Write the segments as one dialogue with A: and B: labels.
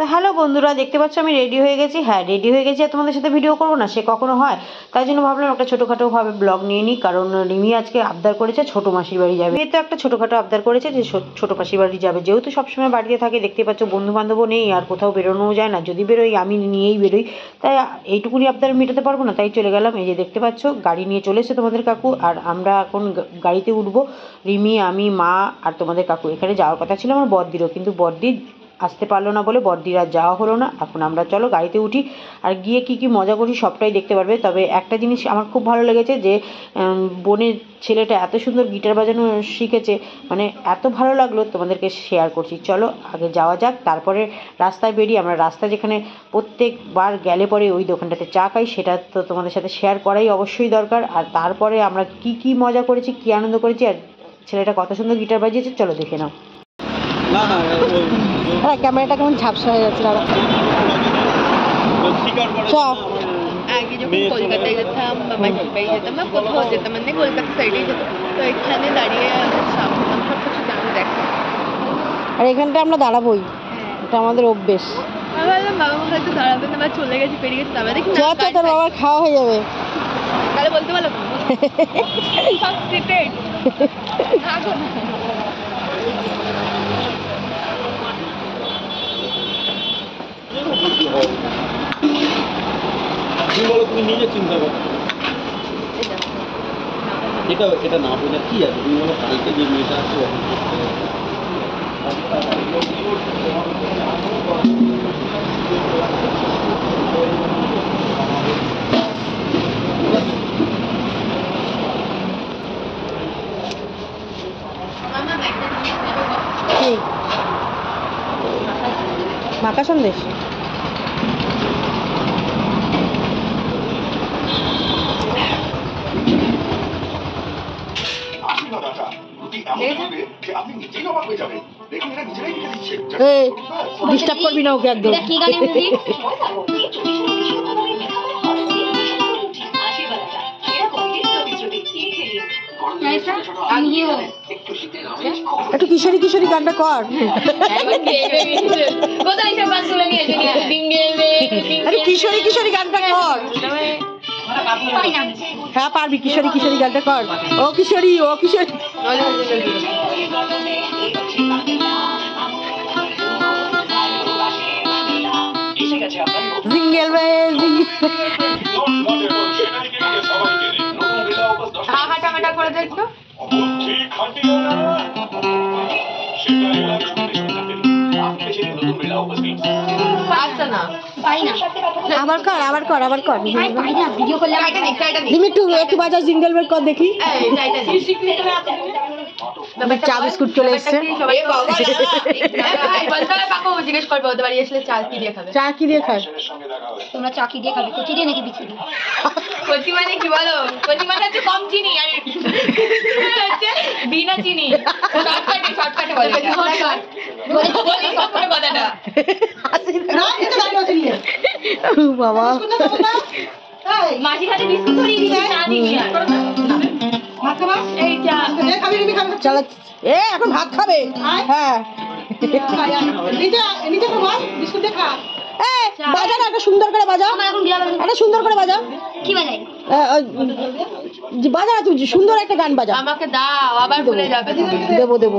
A: তো হ্যালো বন্ধুরা, দেখতে পাচ্ছ আমি রেডি হয়ে গেছি। হ্যাঁ, রেডি হয়ে গেছি আর তোমাদের সাথে ভিডিও করবো না, সে কখনো হয়। তাই জন্য ভাবলাম একটা ছোটোখাটোভাবে ব্লগ নিয়ে নিই, কারণ রিমি আজকে আবদার করেছে ছোটো মাসির বাড়ি যাবে। মেয়ে তো একটা ছোটোখাটো আবদার করেছে যে ছোটো মাসির বাড়ি যাবে, যেহেতু সবসময় বাড়িতে থাকে, দেখতে পাচ্ছ বন্ধু বান্ধবও নেই আর কোথাও বেরোনোও যায় না, যদি বেরোই আমি নিয়েই বেরোই, তাই এইটুকুনি আবদার মেটাতে পারবো না, তাই চলে গেলাম। এই যে দেখতে পাচ্ছ গাড়ি নিয়ে চলে এসেছে তোমাদের কাকু, আর আমরা এখন গাড়িতে উঠবো, রিমি, আমি, মা আর তোমাদের কাকু। এখানে যাওয়ার কথা ছিল আমার বড়দিরও, কিন্তু বড়দির আসতে পারলো না বলে বড়দির আর যাওয়া হলো না। এখন আমরা চলো গাড়িতে উঠি, আর গিয়ে কি কি মজা করি সবটাই দেখতে পারবে। তবে একটা জিনিস আমার খুব ভালো লেগেছে যে বোনের ছেলেটা এত সুন্দর গিটার বাজানো শিখেছে, মানে এত ভালো লাগলো, তোমাদেরকে শেয়ার করছি। চলো আগে যাওয়া যাক, তারপরে রাস্তায় বেরিয়ে আমরা রাস্তা যেখানে প্রত্যেকবার গেলে পরে ওই দোকানটাতে চা খাই, সেটা তো তোমাদের সাথে শেয়ার করাই অবশ্যই দরকার। আর তারপরে আমরা কি কি মজা করেছি, কি আনন্দ করেছি, আর ছেলেটা কত সুন্দর গিটার বাজিয়েছে, চলো দেখে নাও। হ্যাঁ, ক্যামেরাটা কেমন ঝাপসা হয়ে যাচ্ছে দাদা।
B: আগে যখন কলকাতায় যেতাম বা মাসির বাড়ি যেতাম বা কোথাও যেতাম, মানে কলকাতা সাইডেই যেতাম, তো এখানে দাঁড়িয়ে সামনে সব কিছু জানা দেখা।
A: আর এখানটা আমরা দাঁড়াবোই, এটা আমাদের অভ্যেস।
B: আমি ভাবলাম বাবা মা হয়তো দাঁড়াবে না বা চলে গেছে, পেরিয়ে গেছে, তারপরে দেখি
A: তোর বাবার খাওয়া হয়ে যাবে,
B: তাহলে বলতে পারলাম সব প্রিপেয়ার্ড থাকো না।
C: তুমি নিজে চিন্তা করো, এটা না বোঝা কি আছে। তুমি বলো কালকে যে মেয়েটা আছে
A: মাখা সন্দেশ। ডিস্টার্ব করবি না ওকে একদম। একটু কিশোরী কিশোরী গানটা কর। কিশোরী কিশোরী গানটা কর। হ্যাঁ পারবি, কিশোরী কিশোরী গানটা কর। ও কিশোরী, ও কিশোরী। জিঙ্গেল বেল
B: হাঁটামাটা করে দেখছো।
A: আবার কর, আবার কর, আবার কর। একটু বাজা জিঙ্গেল বেল কর দেখি। চা বিস্কুট চলে এসছে।
B: জিজ্ঞেস করবে ওদের বাড়ি আসলে চা কি দিয়ে খাবে।
A: চা কি দিয়ে খায়?
D: তোমরা চা কি দিয়ে খাবে? কচি দিয়ে নাকি বিচি?
B: কচি মানে কি বলো? কচি মানে হচ্ছে কম চিনি আর হচ্ছে বিনা চিনি। শর্টকাটে বলে কথাটা।
A: বাবা
B: মাঝি খাতে বিস্কুট ধরিয়ে দিচ্ছে, চা দিবি আর এই চা
A: চলো। এখন ভাত খাবে? হ্যাঁ, বাজা না, একটা সুন্দর করে বাজা, একটা সুন্দর করে বাজা।
D: কি বাজাই?
A: বাজা না, তুই সুন্দর একটা গান বাজা।
B: আমাকে দাও, আবার ভুলে যাবে।
A: দেবো দেবো।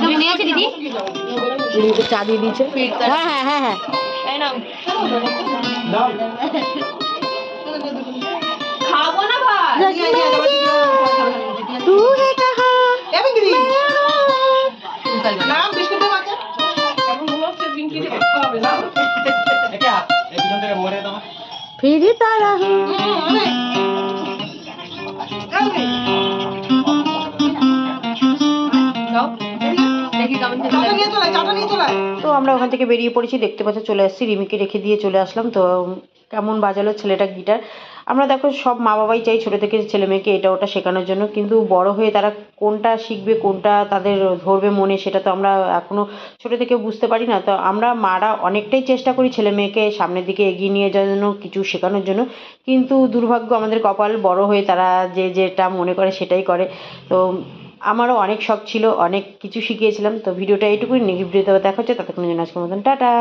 D: মনে আছে দিদি?
A: চা দিয়ে দিয়েছে। হ্যাঁ হ্যাঁ হ্যাঁ হ্যাঁ।
B: এই নাও। খাবো না ভাই।
A: तू है कहाँ? फिर तारा हूँ। তো আমরা ওখান থেকে বেরিয়ে পড়েছি, দেখতে পাচ্ছ চলে আসছি, রিমিকে রেখে দিয়ে চলে আসলাম। তো কেমন বাজালো ছেলেটা গিটার। আমরা দেখো সব মা বাবাই চাই ছোটো থেকে ছেলে মেয়েকে এটা ওটা শেখানোর জন্য, কিন্তু বড় হয়ে তারা কোনটা শিখবে, কোনটা তাদের ধরবে মনে, সেটা তো আমরা এখনও ছোটো থেকে বুঝতে পারি না। তো আমরা মারা অনেকটাই চেষ্টা করি ছেলে মেয়েকে সামনের দিকে এগিয়ে নিয়ে যাওয়ার জন্য, কিছু শেখানোর জন্য, কিন্তু দুর্ভাগ্য আমাদের কপাল, বড় হয়ে তারা যেটা মনে করে সেটাই করে। তো আমারও অনেক শখ ছিল, অনেক কিছু শিখিয়েছিলাম। তো ভিডিওটা এইটুকুই, নেক্সট ভিডিওতে দেখা হচ্ছে, ততক্ষণের জন্য আজকের মতন টাটা।